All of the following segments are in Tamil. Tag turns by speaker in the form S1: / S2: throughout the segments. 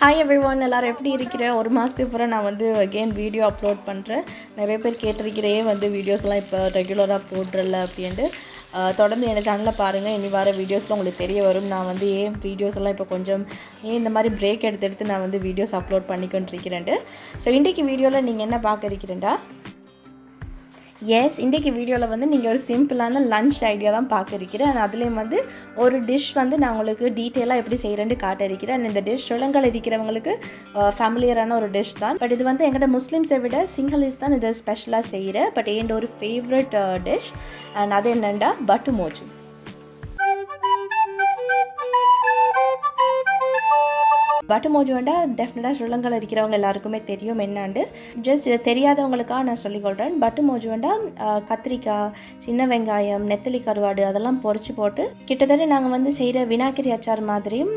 S1: Hi everyone, எல்லாரும் எப்படி இருக்கீங்க? ஒரு மாசத்துக்கு அப்புறம் நான் வந்து again வீடியோ அப்லோட் பண்றேன். நிறைய பேர் கேட்டிருக்கிறே வந்து வீடியோஸ்லாம் இப்போ ரெகுலரா போட்றல அப்படினு தொடர்ந்து என் சேனலை பாருங்க. இனி வர வீடியோஸ்ல உங்களுக்கு தெரிய வரும். நான் வந்து ஏன் வீடியோஸ் எல்லாம் இப்போ கொஞ்சம் இந்த மாதிரி பிரேக் எடுத்து நான் வந்து வீடியோஸ் அப்லோட் பண்ணிக்கிட்டு இருக்கேன். சோ இன்னைக்கு வீடியோல நீங்க என்ன பார்க்க இருக்கீங்கடா? Yes, இன்றைக்கு வீடியோல வந்து நீங்க ஒரு சிம்பிளான லஞ்ச் ஐடியா தான் பார்க்க இருக்கீங்க. அதுலயும் வந்து ஒரு டிஷ் வந்து நான் உங்களுக்கு டீடைலா எப்படி செய்யறேன்னு காட்ட இருக்கேன். இந்த டிஷ் ஸ்ரீலங்கால இருக்கிறவங்களுக்கு ஃபேமிலியரான ஒரு டிஷ் தான். பட் இது வந்து எங்கட முஸ்லிம்ஸை விட சிங்களீஸ் தான் இத ஸ்பெஷலா செய்யற. பட் ஏண்ட ஒரு ஃபேவரட் டிஷ் and அது என்னன்னா பட்டு மோஜு. பட்டு மோஜு வந்து டெஃபினட்டா ஸ்ரீலங்கால இருக்கிறவங்க எல்லாருக்குமே தெரியும் என்னன்னு. ஜஸ்ட் இது தெரியாதவங்களுக்காக நான் சொல்லிக் கொள்றேன். பட்டு மோஜு வந்து கத்திரிக்காய், சின்ன வெங்காயம், நெத்தலி கருவாடு அதெல்லாம் பொரிச்சு போட்டு கிட்டத்தட்ட நாங்க வந்து செய்யற வினாகிரி அச்சார் மாதிரியும்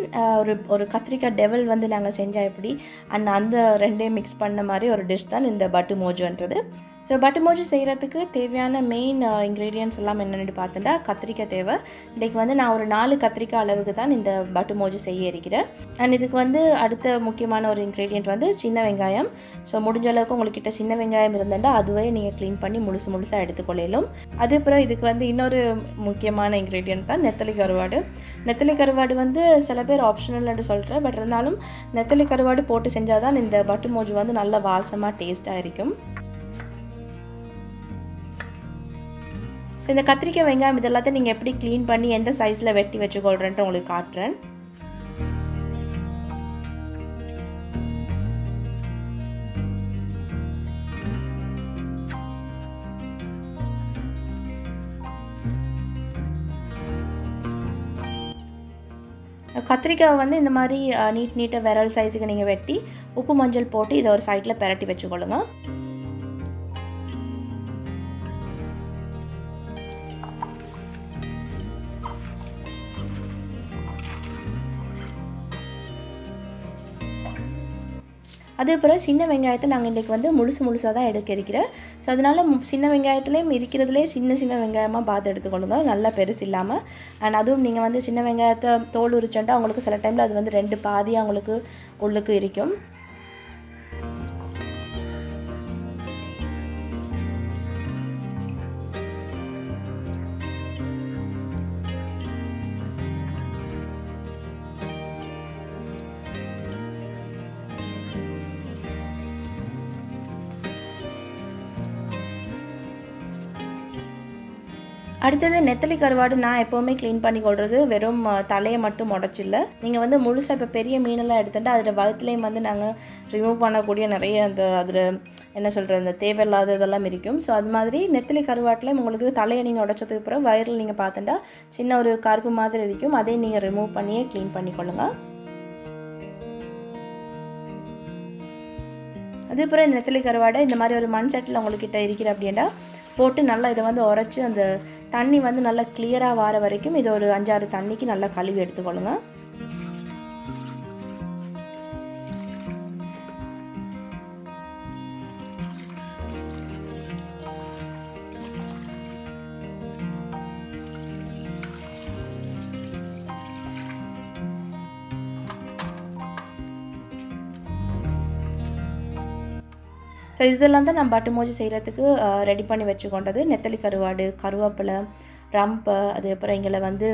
S1: ஒரு கத்திரிக்காய் டெவல் வந்து நாங்க செஞ்சா எப்படி அந்த ரெண்டையும் மிக்ஸ் பண்ண மாதிரி ஒரு டிஷ் தான் இந்த பட்டு மோஜுன்றது. ஸோ பட்டு மோஜு செய்கிறதுக்கு தேவையான மெயின் இன்க்ரீடியன்ட்ஸ் எல்லாம் என்னென்னு பார்த்தோன்னா கத்திரிக்காய் தேவை. இன்றைக்கு வந்து நான் ஒரு 4 கத்திரிக்காய் அளவுக்கு தான் இந்த பட்டு மோஜு செய்ய இருக்கிறேன். அண்ட் இதுக்கு வந்து அடுத்த முக்கியமான ஒரு இன்க்ரீடியன்ட் வந்து சின்ன வெங்காயம். ஸோ முடிஞ்ச அளவுக்கு உங்கள்கிட்ட சின்ன வெங்காயம் இருந்தாண்டா அதுவே நீங்கள் க்ளீன் பண்ணி முழுசாக எடுத்துக்கொள்ளலும். அதுக்கப்புறம் இதுக்கு வந்து இன்னொரு முக்கியமான இன்க்ரீடியன்ட் தான் நெத்தலி கருவாடு. நெத்தலி கருவாடு வந்து சில பேர் ஆப்ஷனல்னு சொல்கிறேன். பட் இருந்தாலும் நெத்தலி கருவாடு போட்டு செஞ்சால் தான் இந்த பட்டு மோஜு வந்து நல்ல வாசமாக டேஸ்ட்டாக இருக்கும். ஸோ இந்த கத்திரிக்காய் வெங்காயம் இதெல்லாத்தையும் நீங்கள் எப்படி க்ளீன் பண்ணி எந்த சைஸில் வெட்டி வச்சுக்கொள்கிறேன்ட்டு உங்களுக்கு காட்டுறேன். கத்திரிக்காய் வந்து இந்த மாதிரி நீட்டாக விரல் சைஸுக்கு நீங்கள் வெட்டி உப்பு மஞ்சள் போட்டு இதை ஒரு சைடில் பெரட்டி வச்சுக்கொள்ளுங்க. அதுக்கப்புறம் சின்ன வெங்காயத்தை நாங்கள் இன்றைக்கி வந்து முழுசாக தான் எடுக்க இருக்கிறேன். ஸோ அதனால் சின்ன வெங்காயத்துலேயும் இருக்கிறதுலே சின்ன வெங்காயமாக பார்த்து எடுத்துக்கொள்ளுங்க, நல்லா பெருசு இல்லாமல். அண்ட் அதுவும் நீங்கள் வந்து சின்ன வெங்காயத்தை தோல் உரிச்சோன்ட்டா உங்களுக்கு சில டைமில் அது வந்து 2 பாதியாக உங்களுக்கு உள்ளுக்கு இருக்கும். அடுத்தது நெத்தலி கருவாடு நான் எப்போவுமே க்ளீன் பண்ணி கொள்வது வெறும் தலையை மட்டும் உடச்சில்ல. நீங்கள் வந்து முழுசாக இப்போ பெரிய மீனெல்லாம் எடுத்துட்டு அதில் வகுத்துலேயும் வந்து நாங்கள் ரிமூவ் பண்ணக்கூடிய நிறைய அதில் என்ன சொல்கிறது அந்த தேவையில்லாத இதெல்லாம் இருக்கும். ஸோ அது மாதிரி நெத்தலி கருவாட்டிலையும் உங்களுக்கு தலையை நீங்கள் உடச்சதுக்கு அப்புறம் வயிறில் நீங்கள் பார்த்துட்டா சின்ன ஒரு கருப்பு மாதிரி இருக்கும். அதையும் நீங்கள் ரிமூவ் பண்ணியே க்ளீன் பண்ணிக்கொள்ளுங்கள். அதுக்கப்புறம் இந்த நெத்தலி கருவாடை இந்த மாதிரி ஒரு மண் சட்டில் உங்கள்கிட்ட இருக்கிற அப்படின்னா போட்டு நல்லா இதை வந்து உரைச்சி அந்த தண்ணி வந்து நல்லா கிளியராக வர வரைக்கும் இதை ஒரு 5-6 தண்ணிக்கு நல்லா கழுவி எடுத்துக்கொள்ளுங்க. ஸோ இதெல்லாம் தான் நான் பட்டு மோஜு செய்கிறதுக்கு ரெடி பண்ணி வச்சுக்கொண்டது. நெத்தலி கருவாடு, கருவேப்பிலை, ரம்பை, அதுக்கப்புறம் இங்கே வந்து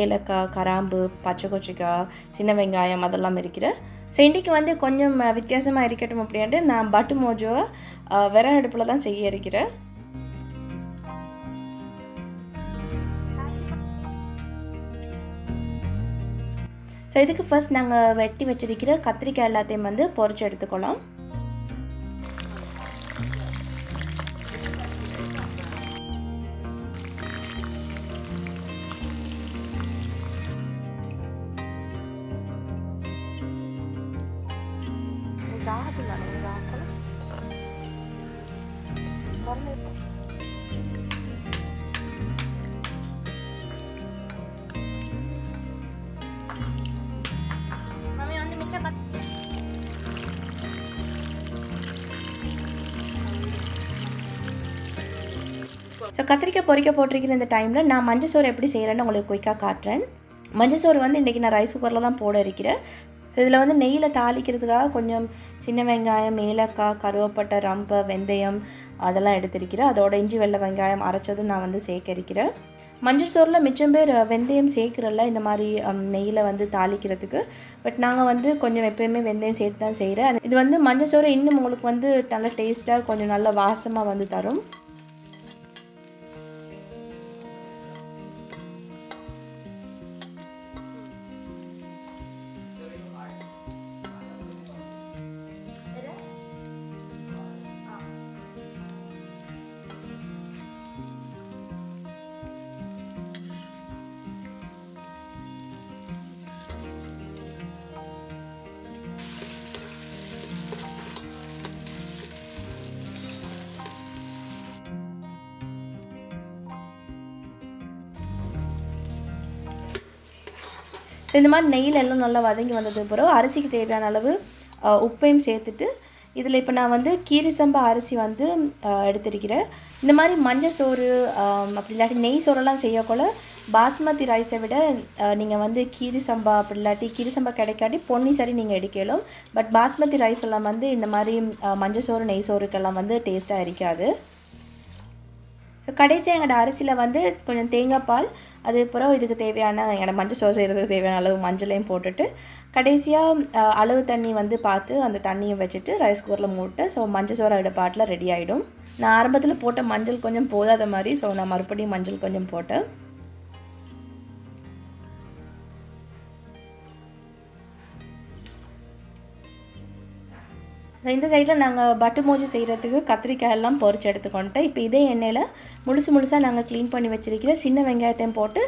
S1: ஏலக்காய், கராம்பு, பச்சை கொச்சிக்காய், சின்ன வெங்காயம் அதெல்லாம் இருக்கிற. ஸோ இன்றைக்கி வந்து கொஞ்சம் வித்தியாசமாக இருக்கட்டும் அப்படின்ட்டு நான் பட்டு மோஜுவை விறகு அடுப்பில் தான் செய்ய இருக்கிறேன். ஸோ இதுக்கு ஃபர்ஸ்ட் நாங்கள் வெட்டி வச்சிருக்கிற கத்திரிக்காய் எல்லாத்தையும் வந்து பொரிச்சு எடுத்துக்கலாம். ஸோ கத்திரிக்காய் பொரிக்க போட்டிருக்கிற இந்த டைமில் நான் மஞ்சள் சோறு எப்படி செய்கிறேன்னு உங்களுக்கு குயிக்காக காட்டுறேன். மஞ்சள் சோறு வந்து இன்றைக்கி நான் ரைஸ் குக்கரில் தான் போட இருக்கிறேன். ஸோ இதில் வந்து நெய்யில் தாளிக்கிறதுக்காக கொஞ்சம் சின்ன வெங்காயம், ஏலக்காய், கருவேப்பட்டை, ரம்பை, வெந்தயம் அதெல்லாம் எடுத்திருக்கிறேன். அதோட இஞ்சி வெள்ளை வெங்காயம் அரைச்சதும் நான் வந்து சேர்க்கிறேன். மஞ்சள் சோறில் மிச்சம் பேர் வெந்தயம் சேர்க்குறல்ல இந்த மாதிரி நெய்யில் வந்து தாளிக்கிறதுக்கு. பட் நாங்கள் வந்து கொஞ்சம் எப்போயுமே வெந்தயம் சேர்த்து தான் செய்கிறேன். இது வந்து மஞ்சள் சோறு இன்னும் உங்களுக்கு வந்து நல்ல டேஸ்ட்டாக கொஞ்சம் நல்ல வாசமாக வந்து தரும். ஸோ இந்த மாதிரி நெய்யில் எல்லாம் நல்லா வதங்கி வந்ததுக்கு பிறகு அரிசிக்கு தேவையான அளவு உப்பையும் சேர்த்துட்டு இதில் இப்போ நான் வந்து கீரி சம்பா அரிசி வந்து எடுத்திருக்கிறேன். இந்த மாதிரி மஞ்சள் சோறு அப்படி இல்லாட்டி நெய் சோறெல்லாம் செய்யக்குள்ள பாஸ்மதி ரைஸை விட நீங்கள் வந்து கீரி சம்பா அப்படி இல்லாட்டி கீரி சம்பா கிடைக்காட்டி பொன்னி சரி நீங்கள் எடுக்கலாம். பட் பாஸ்மதி ரைஸ் எல்லாம் வந்து இந்த மாதிரி மஞ்சள் சோறு நெய் சோறுக்கெல்லாம் வந்து டேஸ்ட்டாக இருக்காது. ஸோ கடைசியாக எங்களோட அரிசியில் வந்து கொஞ்சம் தேங்காய் பால், அதுக்கப்புறம் இதுக்கு தேவையான எங்களோட மஞ்சள் சோறு செய்கிறதுக்கு தேவையான அளவு மஞ்சளையும் போட்டுட்டு கடைசியாக அளவு தண்ணி வந்து பார்த்து அந்த தண்ணியை வச்சுட்டு ரைஸ் குக்கரில் மூட்டு ஸோ மஞ்சள் சோறு அதோட பாட்டில் ரெடி ஆகிடும். நான் ஆரம்பத்தில் போட்ட மஞ்சள் கொஞ்சம் போதாத மாதிரி ஸோ நான் மறுபடியும் மஞ்சள் கொஞ்சம் போட்டேன். ஸோ இந்த சைடில் நாங்கள் பட்டு மோஜு செய்கிறதுக்கு கத்திரிக்காய் எல்லாம் பொரிச்சு எடுத்துக்கொண்டேன். இப்போ இதே எண்ணெயில் முழுசாக நாங்கள் க்ளீன் பண்ணி வச்சுருக்கிற சின்ன வெங்காயத்தையும் போட்டு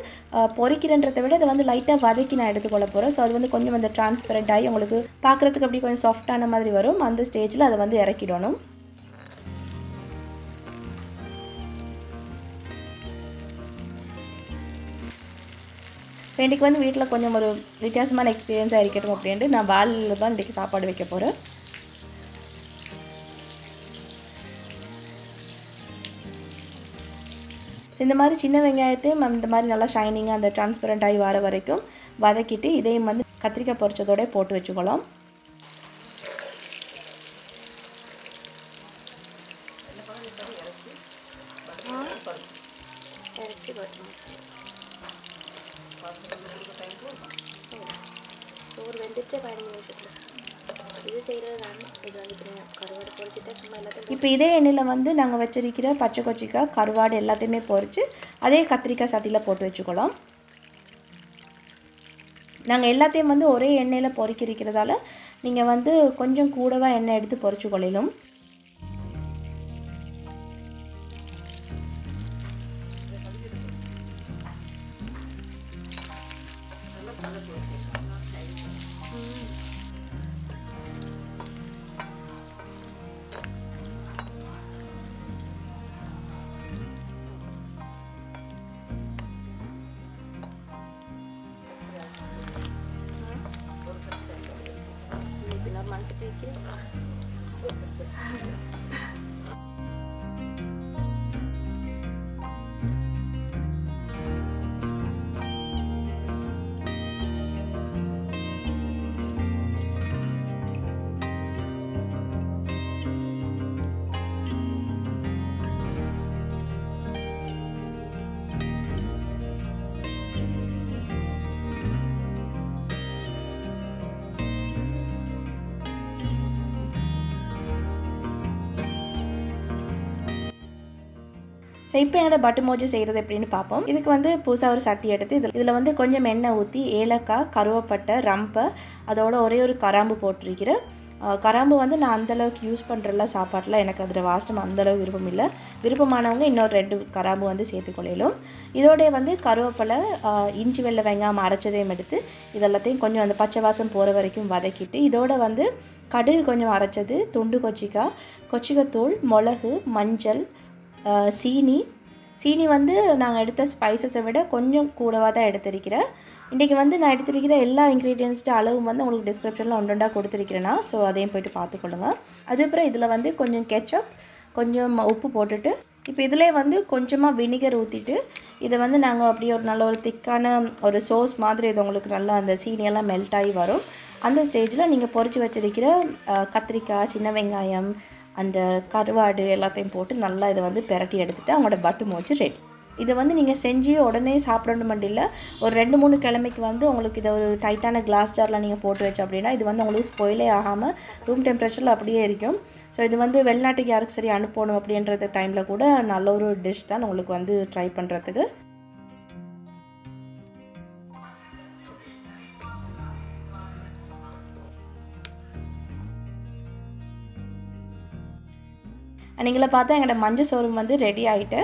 S1: பொரிக்கிறன்றதை விட அதை வந்து லைட்டாக வதக்கி நான் எடுத்துக்கொள்ள போகிறேன். ஸோ அது வந்து கொஞ்சம் வந்து டிரான்ஸ்பரண்ட் ஆகி உங்களுக்கு பார்க்குறதுக்கு அப்படி கொஞ்சம் சாஃப்டான மாதிரி வரும். அந்த ஸ்டேஜில் அதை வந்து இறக்கிடணும். ஸோ இன்றைக்கி வந்து வீட்டில் கொஞ்சம் ஒரு வித்தியாசமான எக்ஸ்பீரியன்ஸாக இருக்கட்டும் அப்படின்ட்டு நான் வாலில் தான் இன்றைக்கி சாப்பாடு வைக்க போகிறேன். இந்த மாதிரி சின்ன வெங்காயத்தையும் இந்த மாதிரி நல்லா ஷைனிங்காக அந்த டிரான்ஸ்பரண்ட் ஆகி வர வரைக்கும் வதக்கிட்டு இதையும் வந்து கத்திரிக்காய் பொரிச்சதோட போட்டு வச்சுக்கலாம். இப்போ இதே எண்ணெயில் வந்து நாங்கள் வச்சிருக்கிற பச்சை கொச்சிக்காய், கருவாடு எல்லாத்தையுமே பொரித்து அதே கத்திரிக்காய் சட்டியில் போட்டு வச்சுக்கலாம். நாங்கள் எல்லாத்தையும் வந்து ஒரே எண்ணெயில் பொரிக்கிறதால நீங்கள் வந்து கொஞ்சம் கூடவா எண்ணெய் எடுத்து பொரிச்சு கொள்ளணும். ஸோ இப்போ என்னோட பட்டு மோஜு செய்கிறது எப்படின்னு பார்ப்போம். இதுக்கு வந்து புதுசாக ஒரு சட்டி எடுத்து இதில் வந்து கொஞ்சம் எண்ணெய் ஊற்றி ஏலக்காய், கருவேப்பட்டை, ரம்பை அதோட ஒரே ஒரு கராம்பு போட்டிருக்கிறேன். கராம்பு வந்து நான் அந்தளவுக்கு யூஸ் பண்ணுறல சாப்பாட்டில் எனக்கு அதில் வாசம் அந்தளவுக்கு விருப்பம் இல்லை. விருப்பமானவங்க இன்னொரு 2 கராம்பு வந்து சேர்த்துக்கொள்ளும். இதோடைய வந்து கருவேப்பிலை, இஞ்சி வெள்ளை வெங்காயம் அரைச்சதையும் எடுத்து இதெல்லாத்தையும் கொஞ்சம் அந்த பச்சை வாசம் போகிற வரைக்கும் வதக்கிட்டு இதோட வந்து கடுகு கொஞ்சம் அரைச்சது, துண்டு கொச்சிக்காய், கொச்சிக்கத்தூள், மிளகு, மஞ்சள், சீனி வந்து நாங்கள் எடுத்த ஸ்பைசஸை விட கொஞ்சம் கூடவாக தான் எடுத்திருக்கிறேன். இன்றைக்கி வந்து நான் எடுத்திருக்கிற எல்லா இன்க்ரீடியன்ஸ்ட்டு அளவு வந்து உங்களுக்கு டிஸ்கிரிப்ஷனில் ஒன்றா கொடுத்துருக்கிறேன்னா ஸோ அதையும் போய்ட்டு பார்த்துக்கொள்ளுங்க. அதுக்கப்புறம் இதில் வந்து கொஞ்சம் கெச்சப், கொஞ்சம் உப்பு போட்டுட்டு இப்போ இதிலே வந்து கொஞ்சமாக வினிகர் ஊற்றிட்டு இதை வந்து நாங்கள் அப்படியே ஒரு நல்ல ஒரு திக்கான ஒரு சோஸ் மாதிரி இது உங்களுக்கு நல்லா அந்த சீனியெல்லாம் மெல்ட் ஆகி வரும். அந்த ஸ்டேஜில் நீங்கள் பொரிச்சு வச்சிருக்கிற கத்திரிக்காய், சின்ன வெங்காயம், அந்த கருவாடு எல்லாத்தையும் போட்டு நல்லா இதை வந்து பெரட்டி எடுத்துகிட்டு அவங்களோட பட்டு மோஜு ரெடி. இதை வந்து நீங்கள் செஞ்சு உடனே சாப்பிடணும் மட்டும் இல்லை, ஒரு 2-3 கிழமைக்கு வந்து உங்களுக்கு இதை ஒரு டைட்டான கிளாஸ் ஜாரில் நீங்கள் போட்டு வச்சு அப்படின்னா இது வந்து உங்களுக்கு ஸ்பாயிலே ஆகாமல் ரூம் டெம்பரேச்சரில் அப்படியே இருக்கும். ஸோ இது வந்து வெளிநாட்டுக்கு யாருக்கு சரி அனுப்பணும் அப்படின்றது டைமில் கூட நல்ல ஒரு டிஷ் தான் உங்களுக்கு வந்து ட்ரை பண்ணுறதுக்கு. நீங்கள பார்த்தா எங்களோட மஞ்சள் சோறு வந்து ரெடி ஆகிட்டு.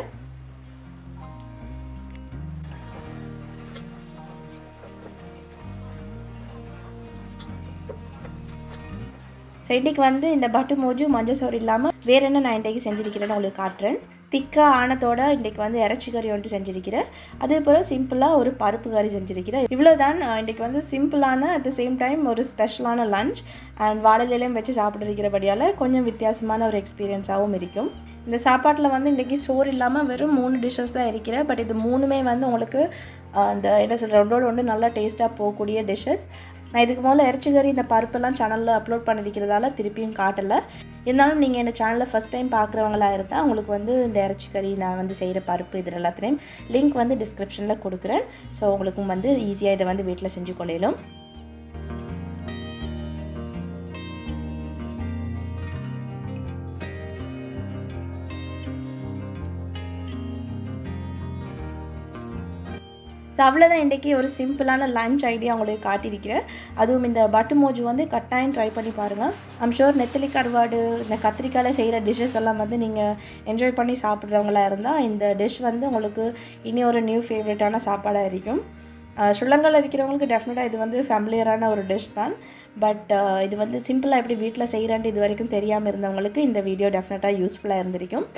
S1: ஸோ இன்றைக்கி வந்து இந்த பட்டு மோஜு மஞ்சள் சோறு இல்லாமல் வேறு என்ன நான் இன்றைக்கி செஞ்சுருக்கிறேன்னு உங்களுக்கு காட்டுறேன். திக்காக ஆனத்தோட இன்றைக்கி வந்து இறைச்சி கறி ஒன்று செஞ்சுருக்கிறேன். அதேபோல் சிம்பிளாக ஒரு பருப்பு கறி செஞ்சுருக்கிறேன். இவ்வளோ தான் இன்றைக்கி வந்து சிம்பிளான அட் த சேம் டைம் ஒரு ஸ்பெஷலான லஞ்ச் அண்ட் வாழையிலையும் வச்சு சாப்பிட்ருக்கிறபடியால் கொஞ்சம் வித்தியாசமான ஒரு எக்ஸ்பீரியன்ஸாகவும் இருக்கும். இந்த சாப்பாட்டில் வந்து இன்றைக்கி சோறு இல்லாமல் வெறும் 3 டிஷ்ஷஸ் தான் இருக்கிறேன். பட் இது 3மே வந்து உங்களுக்கு அந்த என்ன சொல்கிற ஒன்றோடு ஒன்று நல்லா டேஸ்ட்டாக போகக்கூடிய டிஷ்ஷஸ். நான் இதுக்கு முதல்ல இறைச்சி கறி இந்த பருப்பெல்லாம் சேனலில் அப்லோட் பண்ணியிருக்கிறதால திருப்பியும் காட்டலை. இருந்தாலும் நீங்கள் இந்த சேனலில் ஃபஸ்ட் டைம் பார்க்குறவங்களா இருந்தால் உங்களுக்கு வந்து இந்த இறைச்சி கறி நான் வந்து செய்கிற பருப்பு இது எல்லாத்துலேயும் லிங்க் வந்து டிஸ்கிரிப்ஷனில் கொடுக்குறேன். ஸோ உங்களுக்கும் வந்து ஈஸியாக இதை வந்து வீட்டில் செஞ்சு கொள்ளையிலும். ஸோ அவ்வளோதான் இன்றைக்கி ஒரு சிம்பிளான லஞ்ச் ஐடியா உங்களுக்கு காட்டியிருக்கிறேன். அதுவும் இந்த பட்டு மோஜு வந்து கட்டாயம் ட்ரை பண்ணி பாருங்கள். ஐம் ஷூர் நெத்தலி கருவாடு இந்த கத்திரிக்காயில் செய்கிற டிஷ்ஷஸ் எல்லாம் வந்து நீங்கள் என்ஜாய் பண்ணி சாப்பிட்றவங்களா இருந்தால் இந்த டிஷ் வந்து உங்களுக்கு இனி ஒரு நியூ ஃபேவரட்டான சாப்பாடாக இருக்கும். ஸ்ரீலங்காவில் இருக்கிறவங்களுக்கு டெஃபினட்டாக இது வந்து ஃபேமிலியரான ஒரு டிஷ் தான். பட் இது வந்து சிம்பிளாக எப்படி வீட்டில் செய்கிறான்ட்டு இது வரைக்கும் தெரியாமல் இருந்தவங்களுக்கு இந்த வீடியோ டெஃபினட்டாக யூஸ்ஃபுல்லாக இருந்திருக்கும்.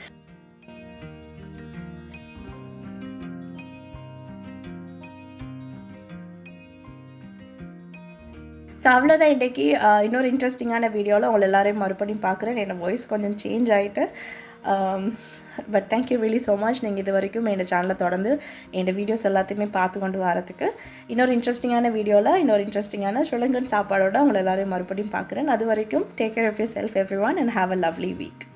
S1: ஸோ அவ்வளோதான் இன்றைக்கி இன்னொரு இன்ட்ரெஸ்டிங்கான வீடியோவில் உங்களை எல்லோரையும் மறுபடியும் பார்க்குறேன். என்னோடய வாய்ஸ் கொஞ்சம் சேஞ்ச் ஆகிட்டு. But thank you really so much. நீங்கள் இது வரைக்கும் என் சேனலில் தொடர்ந்து என் வீடியோஸ் எல்லாத்தையுமே பார்த்து கொண்டு வரதுக்கு. இன்னொரு இன்ட்ரெஸ்டிங்கான வீடியோவில் இன்னொரு இன்ட்ரெஸ்டிங்கான ஸ்ரீலங்கன் சாப்பாடோட உங்களை எல்லோரையும் மறுபடியும் பார்க்குறேன். அது வரைக்கும் take care of yourself everyone and have a lovely week.